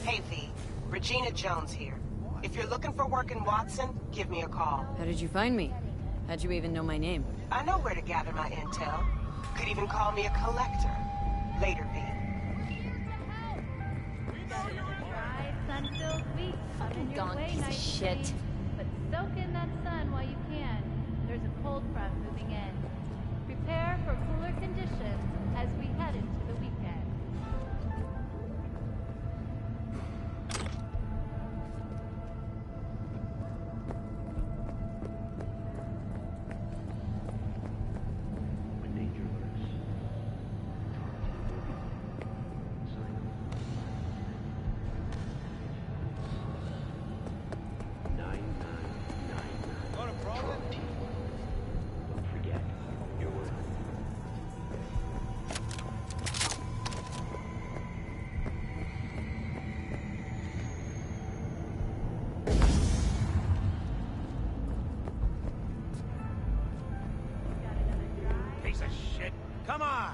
Hey, V. Regina Jones here. If you're looking for work in Watson, give me a call. How did you find me? How'd you even know my name? I know where to gather my intel. Could even call me a collector. Later, V. Gone piece of shit. But soak in that sun while you can. There's a cold front moving in. Prepare for cooler conditions as we head into the weekend. Come on!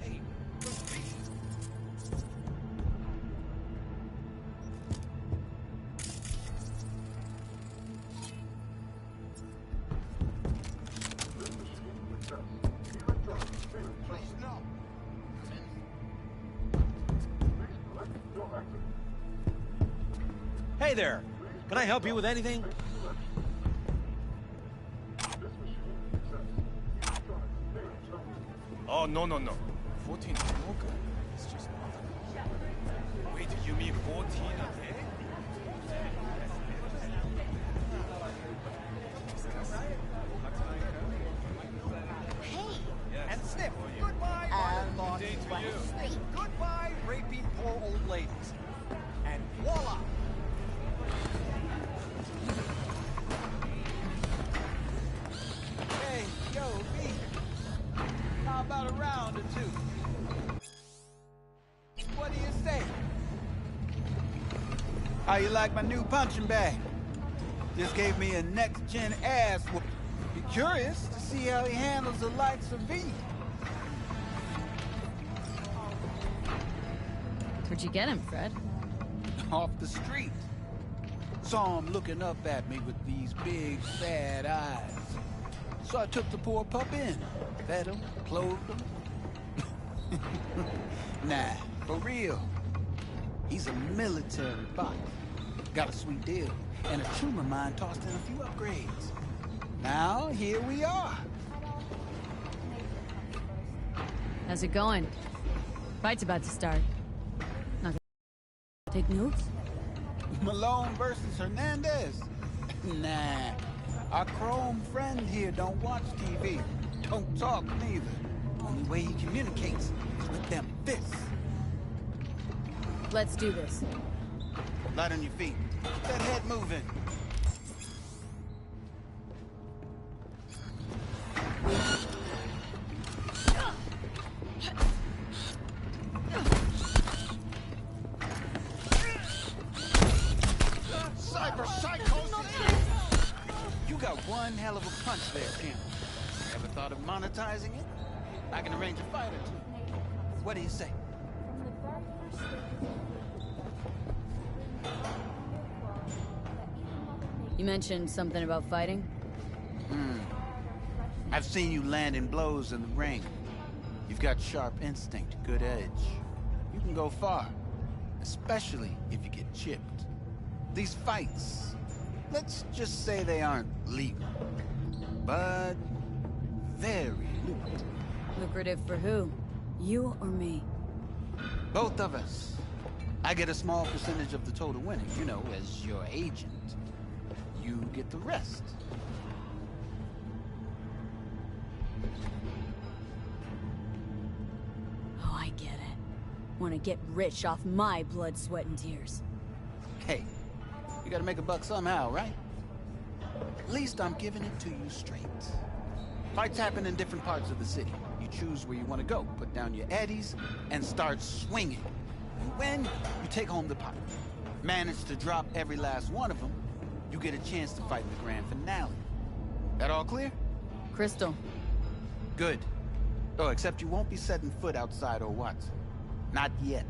Hey, hey there! Can I help you with anything? Oh, no. 14 smoker. It's just nothing. Wait, you mean 14 a day? Hey! And Snip, goodbye, Martin Long. Goodbye, raping poor old ladies. And voila! Hey, yo, V. How about a round or two? What do you say? How you like my new punching bag? Just gave me a next-gen ass whoop. Be curious to see how he handles the likes of V. Where'd you get him, Fred? Off the street. Saw him looking up at me with these big, sad eyes. So I took the poor pup in. Fed him, clothed him. Nah, for real. He's a military bot. Got a sweet deal. And a tumor mine tossed in a few upgrades. Now, here we are. How's it going? Fight's about to start. Not gonna take notes? Malone versus Hernandez? Nah. Our chrome friend here don't watch TV. Don't talk neither. Only way he communicates is with them fists. Let's do this. Light on your feet. Keep that head moving. You got one hell of a punch there, Kim. Ever thought of monetizing it? I can arrange a fight or two. What do you say? You mentioned something about fighting? I've seen you landing blows in the ring. You've got sharp instinct, good edge. You can go far, especially if you get chipped. These fights, let's just say they aren't legal, but very lucrative. Lucrative for who? You or me? Both of us. I get a small percentage of the total winnings, you know, as your agent. You get the rest. Oh, I get it. Want to get rich off my blood, sweat, and tears. Hey, you gotta make a buck somehow, right? At least I'm giving it to you straight. Fights happen in different parts of the city. You choose where you want to go, put down your eddies, and start swinging. And when you take home the pot, manage to drop every last one of them, you get a chance to fight in the grand finale. That all clear? Crystal. Good. Oh, except you won't be setting foot outside or what? Not yet.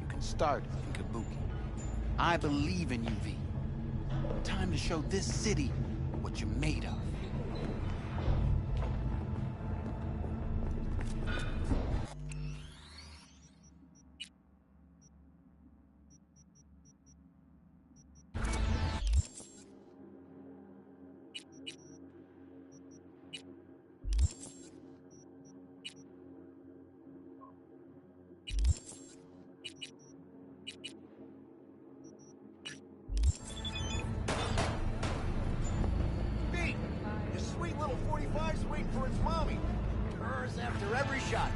You can start in Kabuki. I believe in you, V. Time to show this city what you're made of. Your sweet little 45's waiting for its mommy. Purrs after every shot.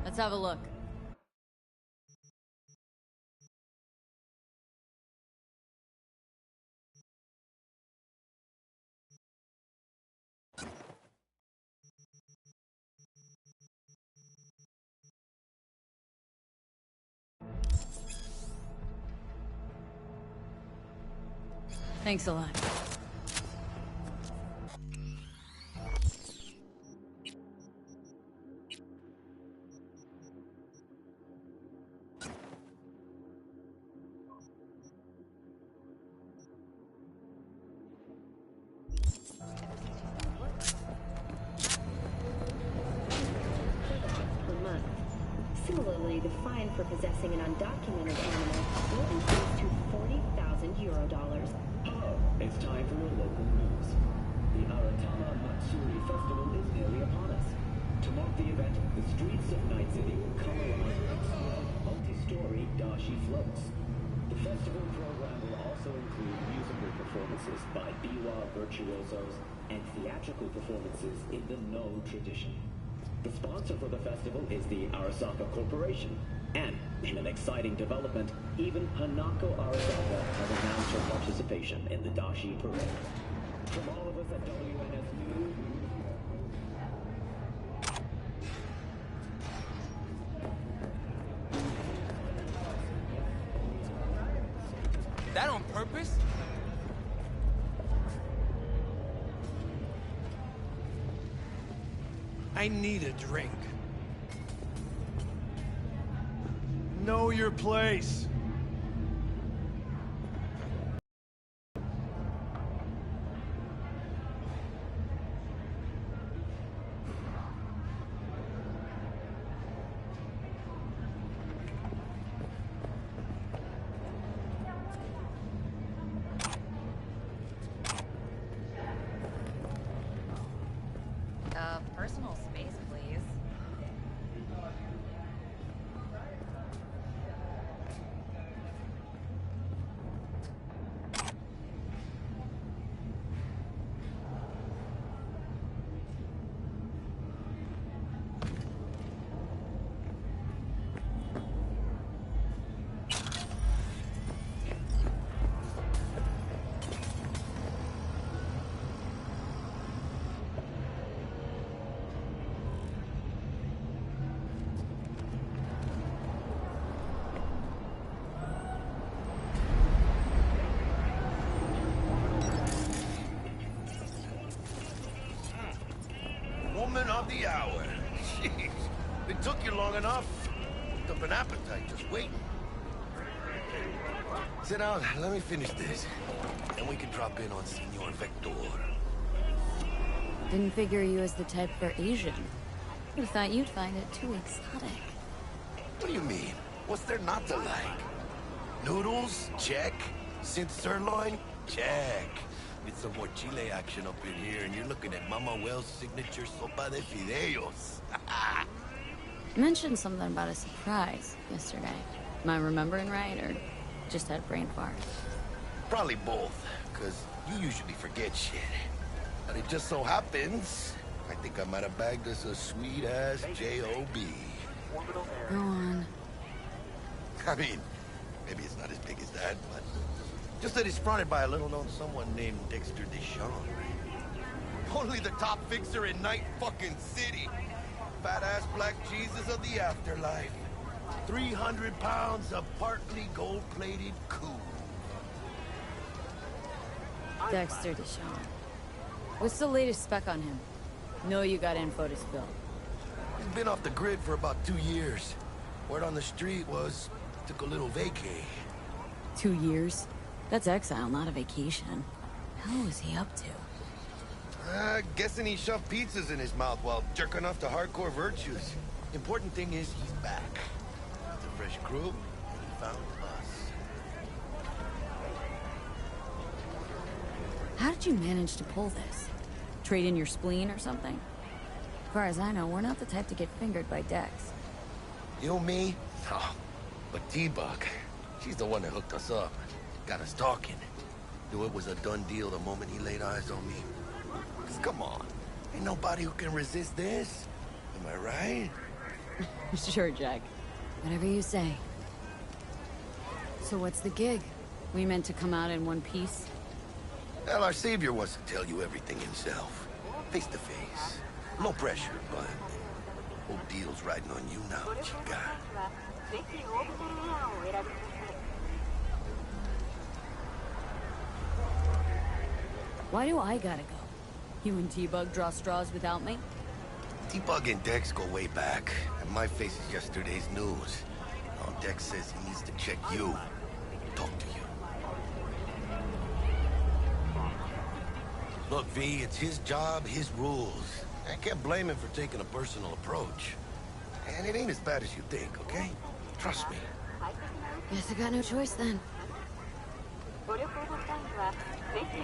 Let's have a look. Thanks a lot. Per month. Similarly, the fine for possessing an undocumented animal will increase to $40,000. It's time for your local news. The Aratama Matsuri Festival is nearly upon us. To mark the event, the streets of Night City will come alive with small, multi-story dashi floats. The festival program will also include musical performances by biwa virtuosos and theatrical performances in the No tradition. The sponsor for the festival is the Arasaka Corporation. And, in an exciting development, even Hanako Arasaka has announced her participation in the Dashi Parade. From all of us at WNS News... That on purpose? I need a drink. Know your place. Personal space, please. Woman of the hour. Jeez. It took you long enough. Picked up an appetite just waiting. Sit down, let me finish this. Then we can drop in on Senor Vector. Didn't figure you as the type for Asian. Would've thought you'd find it too exotic. What do you mean? What's there not to like? Noodles? Check. Synth sirloin? Check. Get some more chile action up in here, and you're looking at Mama Wells' signature sopa de fideos. You mentioned something about a surprise yesterday. Am I remembering right, or just had a brain fart? Probably both, because you usually forget shit. But it just so happens, I think I might have bagged us a sweet-ass J.O.B. Go on. I mean, maybe it's not as big as that, but just that it's fronted by a little-known someone named Dexter Deshawn. Only the top fixer in Night fucking City. Fat-ass black Jesus of the afterlife. 300 pounds of partly gold-plated cool. Dexter Deshawn. What's the latest spec on him? Know you got info to spill. He's been off the grid for about 2 years. Word on the street was, took a little vacay. 2 years? That's exile, not a vacation. Hell was he up to? Guessing he shoved pizzas in his mouth while jerking off to hardcore virtues. Important thing is he's back. With a fresh crew, he found us. How did you manage to pull this? Trade in your spleen or something? As far as I know, we're not the type to get fingered by Dex. You, me? Oh, but T-Bug, she's the one that hooked us up. Got us talking. Knew it was a done deal the moment he laid eyes on me. 'Cause come on, ain't nobody who can resist this. Am I right? Sure, Jack. Whatever you say. So what's the gig? We meant to come out in one piece? Well, our savior wants to tell you everything himself. Face to face. No pressure, but whole deal's riding on you now, chica. Why do I gotta go? You and T-Bug draw straws without me? T-Bug and Dex go way back, and my face is yesterday's news. Now Dex says he needs to check you, talk to you. Look, V, it's his job, his rules. I can't blame him for taking a personal approach. And it ain't as bad as you think, okay? Trust me. Guess I got no choice then.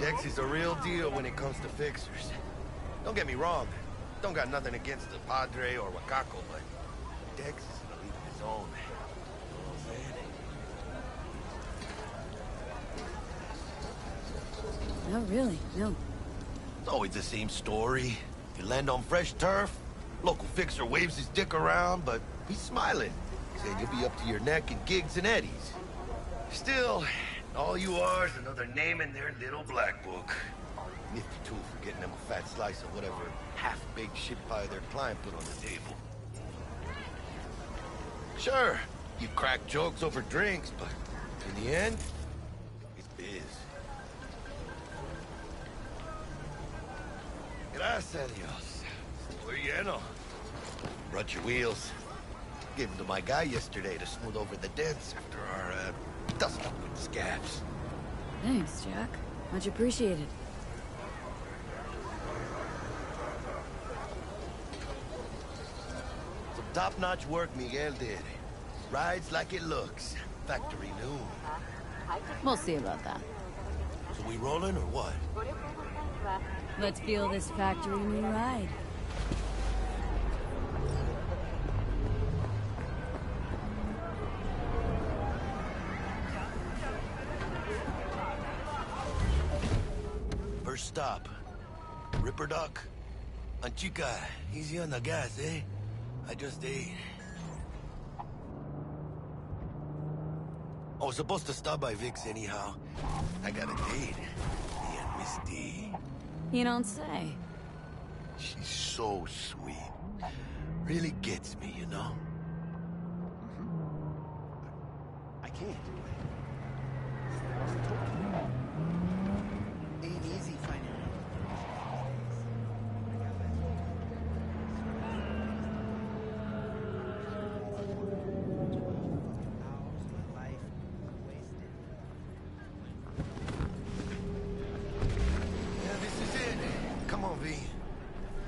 Dex is a real deal when it comes to fixers. Don't get me wrong. Don't got nothing against the Padre or Wakako, but Dex is in a league of his own. You know what I'm saying? No, really, no. It's always the same story. You land on fresh turf, local fixer waves his dick around, but he's smiling, saying you'll be up to your neck in gigs and eddies. Still, all you are is another name in their little black book. Nifty tool for getting them a fat slice of whatever half-baked shit pie their client put on the table. Sure, you crack jokes over drinks, but in the end, it's biz. Gracias a Dios. We're lleno. Brought your wheels. Gave them to my guy yesterday to smooth over the dents after our, dust-up with scabs. Thanks, Jack. Much appreciated. Some top-notch work Miguel did. Rides like it looks. Factory new. We'll see about that. So we rolling or what? Let's feel this factory new ride. First stop. Ripper Duck. Chica, easy on the gas, eh? I just ate. I was supposed to stop by Vic's anyhow. I got a date. Me and Miss D. You don't say. She's so sweet. Really gets me, you know? I can't. Ain't easy finding out. V.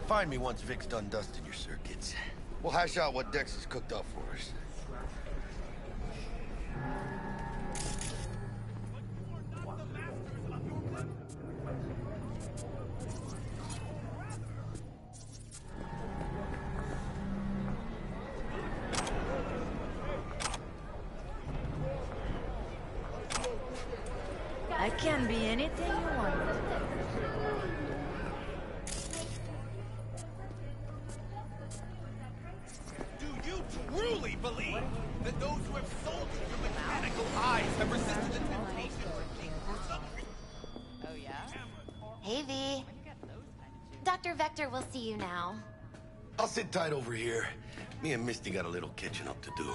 Find me once Vic's done dusting your circuits. We'll hash out what Dex has cooked up for us. I can be anything you want. Do you truly believe that those who have sold you your mechanical eyes have resisted the temptation to take your subject? Oh, yeah? Hey, V. Dr. Vector will see you now. I'll sit tight over here. Me and Misty got a little catching up to do.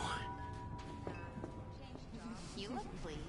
You look pleased.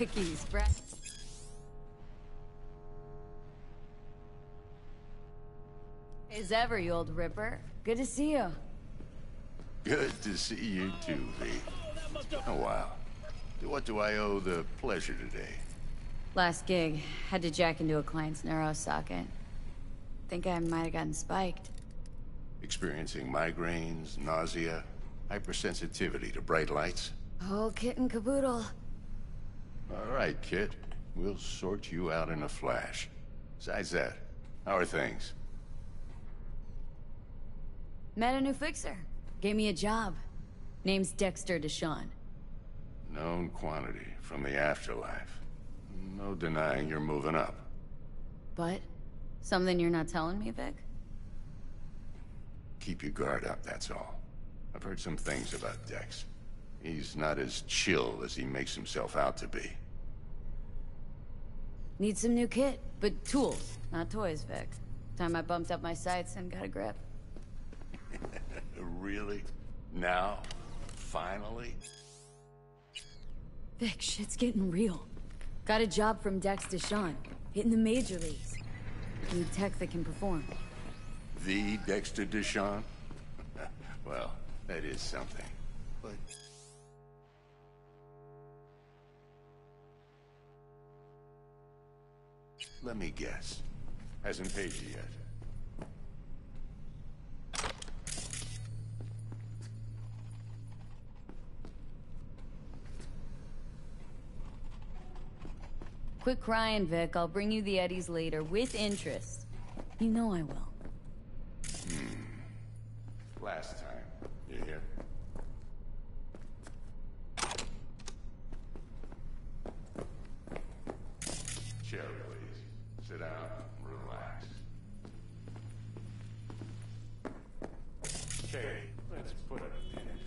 Vicky's breath. As ever, you old ripper. Good to see you. Good to see you too, V. Oh, wow. What do I owe the pleasure today? Last gig. Had to jack into a client's neuro socket. Think I might have gotten spiked. Experiencing migraines, nausea, hypersensitivity to bright lights? Oh, kit and caboodle. All right, kid. We'll sort you out in a flash. Besides that, how are things? Met a new fixer. Gave me a job. Name's Dexter Deshawn. Known quantity from the afterlife. No denying you're moving up. But? Something you're not telling me, Vic? Keep your guard up, that's all. I've heard some things about Dex. He's not as chill as he makes himself out to be. Need some new kit, but tools, not toys, Vic. Time I bumped up my sights and got a grip. Really? Now? Finally? Vic, shit's getting real. Got a job from Dex Deshawn, hitting the major leagues. Need tech that can perform. The Dexter Deshawn? Well, that is something. But... let me guess. Hasn't paid you yet. Quit crying, Vic. I'll bring you the eddies later, with interest. You know I will. Last time. You hear? Chill, please. Sit down. Relax. Okay, let's put a pin in it.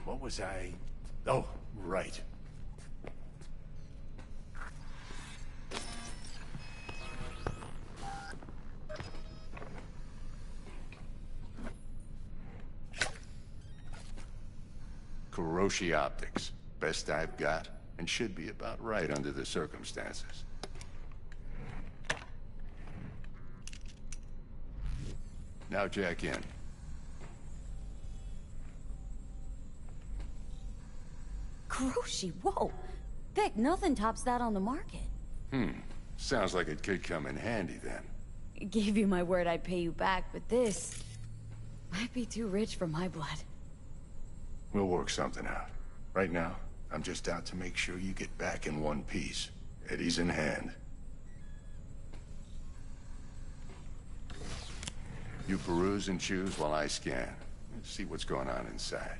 What was I... oh, right. Kuroshi Optics. Best I've got, and should be about right under the circumstances. Now jack in. Kuroshi, whoa! Vic, nothing tops that on the market. Sounds like it could come in handy then. Gave you my word I'd pay you back, but this... might be too rich for my blood. We'll work something out. Right now, I'm just out to make sure you get back in one piece. Eddie's in hand. You peruse and choose while I scan. Let's see what's going on inside.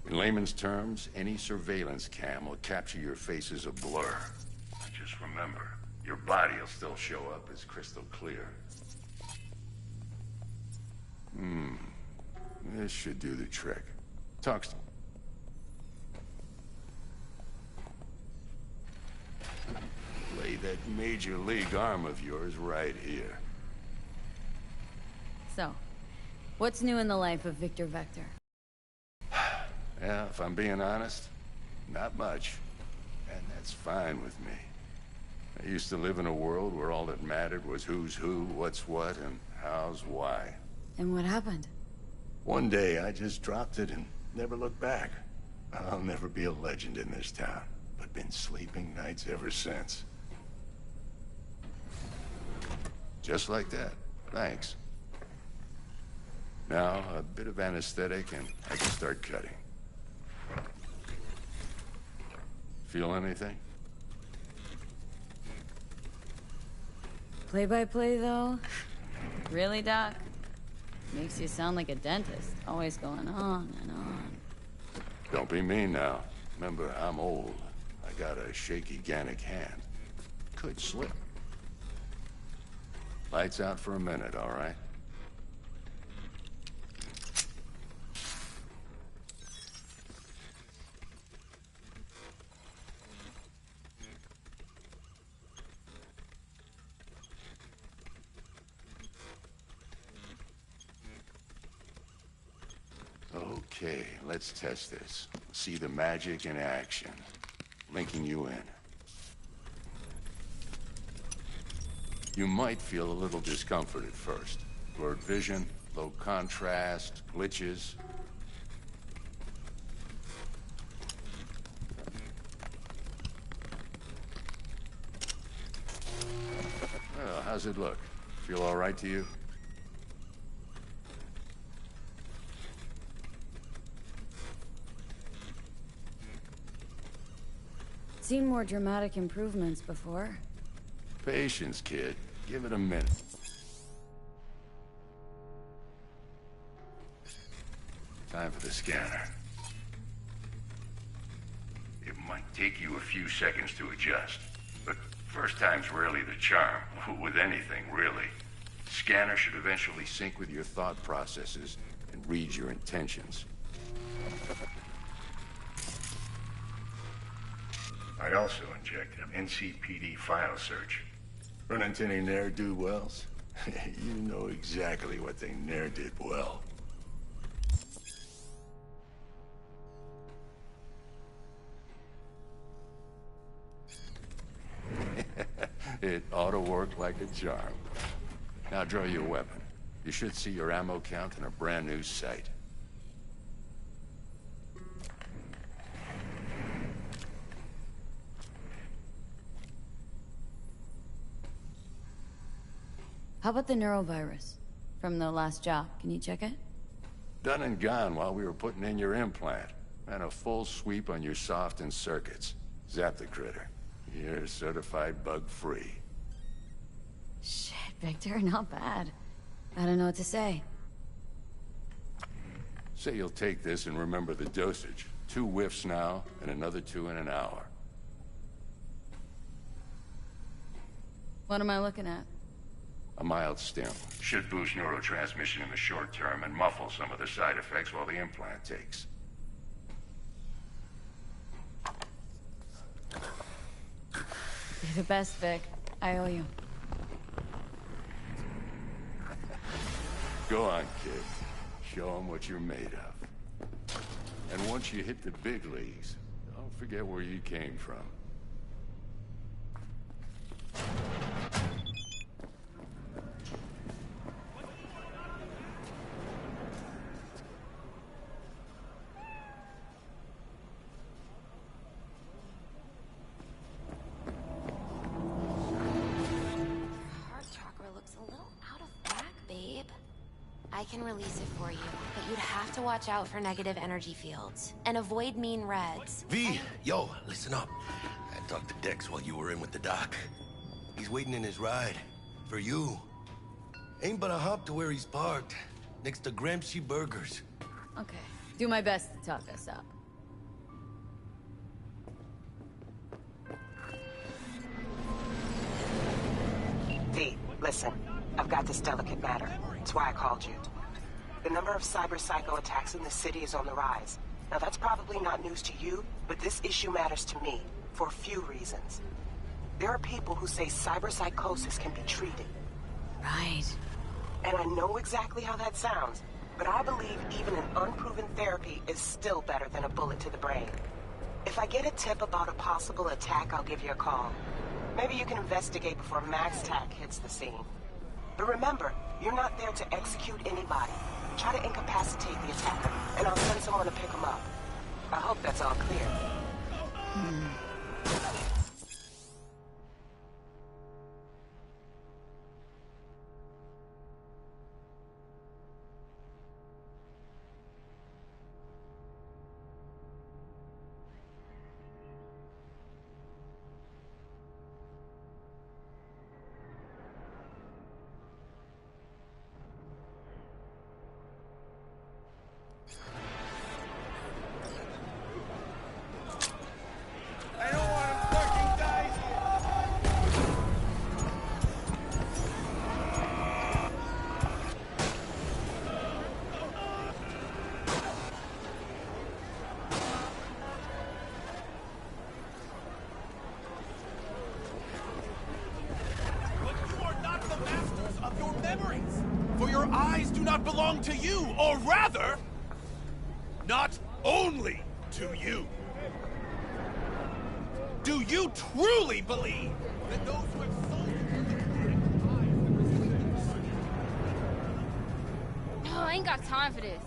In layman's terms, any surveillance cam will capture your face as a blur. Just remember, your body will still show up as crystal clear. This should do the trick. Talks to... lay that major league arm of yours right here. So, what's new in the life of Victor Vector? Yeah, if I'm being honest, not much. And that's fine with me. I used to live in a world where all that mattered was who's who, what's what, and how's why. And what happened? One day, I just dropped it and never looked back. I'll never be a legend in this town, but been sleeping nights ever since. Just like that. Thanks. Now, a bit of anesthetic and I can start cutting. Feel anything? Play-by-play, though? Really, Doc? Makes you sound like a dentist. Always going on and on. Don't be mean now. Remember, I'm old. I got a shaky Gannic hand. Could slip. Lights out for a minute, all right? Okay, let's test this. See the magic in action. Linking you in. You might feel a little discomfort at first. Blurred vision, low contrast, glitches. Well, how's it look? Feel all right to you? Seen more dramatic improvements before. Patience, kid. Give it a minute. Time for the scanner. It might take you a few seconds to adjust, but first time's rarely the charm, with anything, really. Scanner should eventually sync with your thought processes and read your intentions. I also injected an NCPD file search. Run into any ne'er-do-wells? You know exactly what they ne'er did well. It ought to work like a charm. Now draw your weapon. You should see your ammo count in a brand new sight. How about the neurovirus? From the last job, can you check it? Done and gone while we were putting in your implant. And a full sweep on your soft and circuits. Zap the critter. You're certified bug-free. Shit, Victor, not bad. I don't know what to say. Say you'll take this and remember the dosage. 2 whiffs now, and another 2 in an hour. What am I looking at? A mild stim. Should boost neurotransmission in the short term and muffle some of the side effects while the implant takes. You're the best, Vic. I owe you. Go on, kid. Show them what you're made of. And once you hit the big leagues, don't forget where you came from. I can release it for you, but you'd have to watch out for negative energy fields and avoid mean reds. V, yo, listen up. I talked to Dex while you were in with the doc. He's waiting in his ride. For you. Ain't but a hop to where he's parked. Next to Gramsci Burgers. Okay. Do my best to talk us up. V, listen. I've got this delicate matter. That's why I called you. The number of cyber-psycho attacks in the city is on the rise. Now that's probably not news to you, but this issue matters to me for a few reasons. There are people who say cyberpsychosis can be treated. Right. And I know exactly how that sounds, but I believe even an unproven therapy is still better than a bullet to the brain. If I get a tip about a possible attack, I'll give you a call. Maybe you can investigate before Max Tack hits the scene. But remember, you're not there to execute anybody. Try to incapacitate the attacker, and I'll send someone to pick him up. I hope that's all clear. Belong to you, or rather, not only to you. Do you truly believe that those who have sold you the ain't got time for this.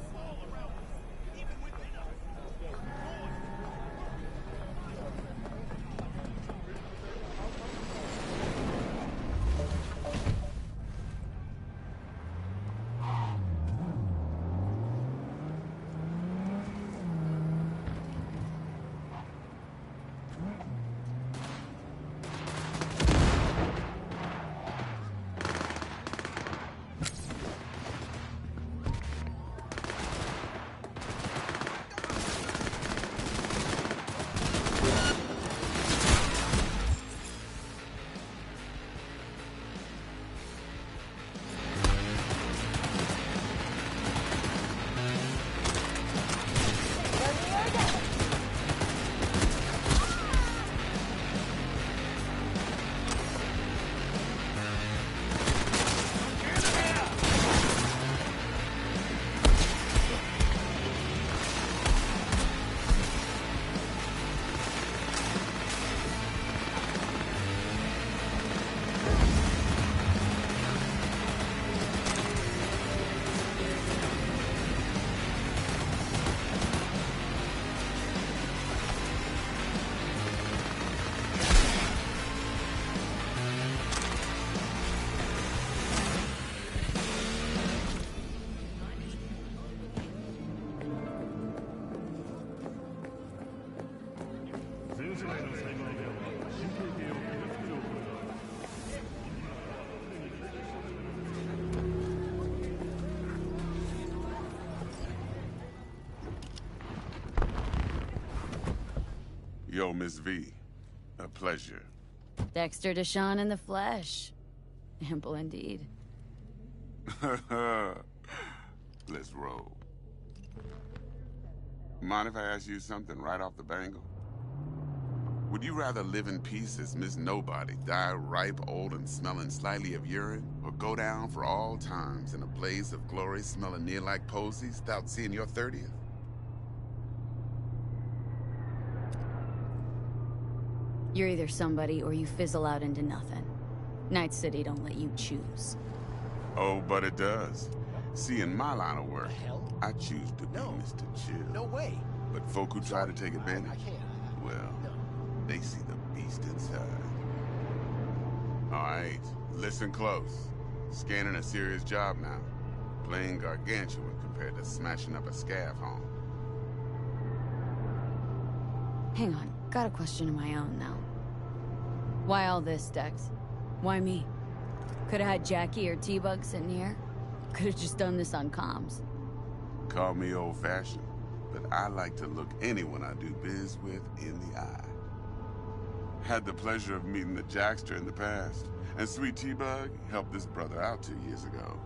Yo, Miss V. A pleasure. Dexter Deshawn in the flesh. Ample indeed. Let's roll. Mind if I ask you something right off the bangle? Would you rather live in peace as Miss Nobody, die ripe, old, and smelling slightly of urine, or go down for all times in a blaze of glory smelling near like posies without seeing your 30th? You're either somebody or you fizzle out into nothing. Night City don't let you choose. Oh, but it does. See, in my line of work, I choose to be Mr. Chill. No way. But folk who try to take advantage, well, they see the beast inside. All right, listen close. Scanning a serious job now. Playing gargantuan compared to smashing up a scav home. Hang on, got a question of my own now. Why all this, Dex? Why me? Could've had Jackie or T-Bug sitting here. Could've just done this on comms. Call me old-fashioned, but I like to look anyone I do biz with in the eye. Had the pleasure of meeting the Jackster in the past, and Sweet T-Bug helped this brother out 2 years ago.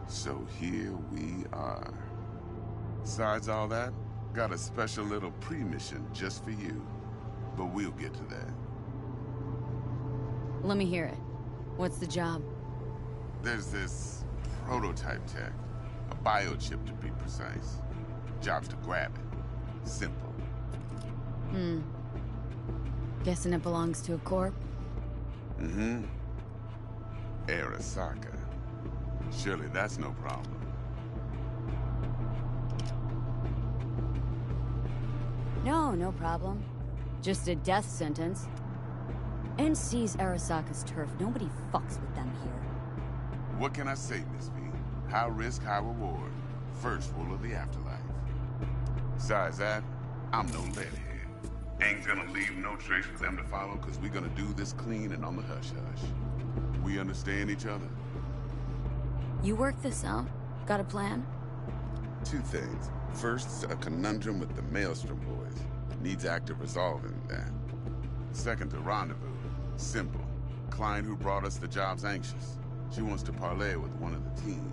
So here we are. Besides all that, got a special little pre-mission just for you. But we'll get to that. Let me hear it. What's the job? There's this prototype tech. A biochip to be precise. Job's to grab it. Simple. Guessing it belongs to a corp? Mm-hmm. Arasaka. Surely that's no problem. No problem. Just a death sentence. NC's Arasaka's turf. Nobody fucks with them here. What can I say, Miss V? High risk, high reward. First rule of the afterlife. Besides that, I'm no leadhead. Ain't gonna leave no trace for them to follow, cause we gonna do this clean and on the hush-hush. We understand each other? You work this out? Got a plan? Two things. First, a conundrum with the Maelstrom boys. Needs active resolving that. Second, a rendezvous. Simple. Client who brought us the job's anxious. She wants to parlay with one of the team.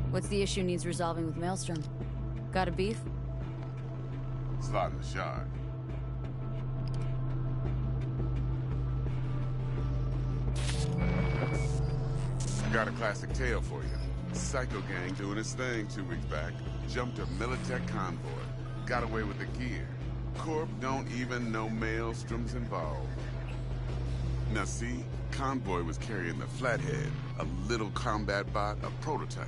What's the issue needs resolving with Maelstrom? Got a beef? Slot in the shard. Got a classic tale for you. Psycho gang doing its thing 2 weeks back. Jumped a Militech convoy. Got away with the gear. Corp don't even know Maelstrom's involved. Now see, Convoy was carrying the Flathead, a little combat bot, a prototype.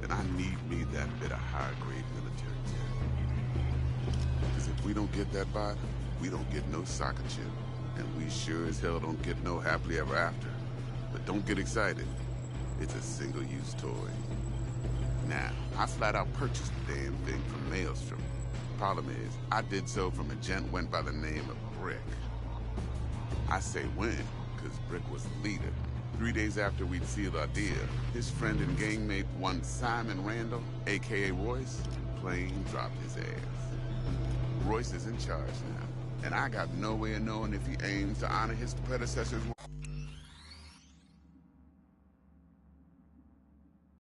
And I need me that bit of high-grade military tech. Because if we don't get that bot, we don't get no soccer chip. And we sure as hell don't get no happily ever after. But don't get excited. It's a single-use toy. Now, I flat out purchased the damn thing from Maelstrom. Problem is, I did so from a gent went by the name of Brick. I say when, because Brick was the leader. 3 days after we'd sealed our deal, his friend and gangmate, one Simon Randall, a.k.a. Royce, plain dropped his ass. Royce is in charge now, and I got no way of knowing if he aims to honor his predecessor's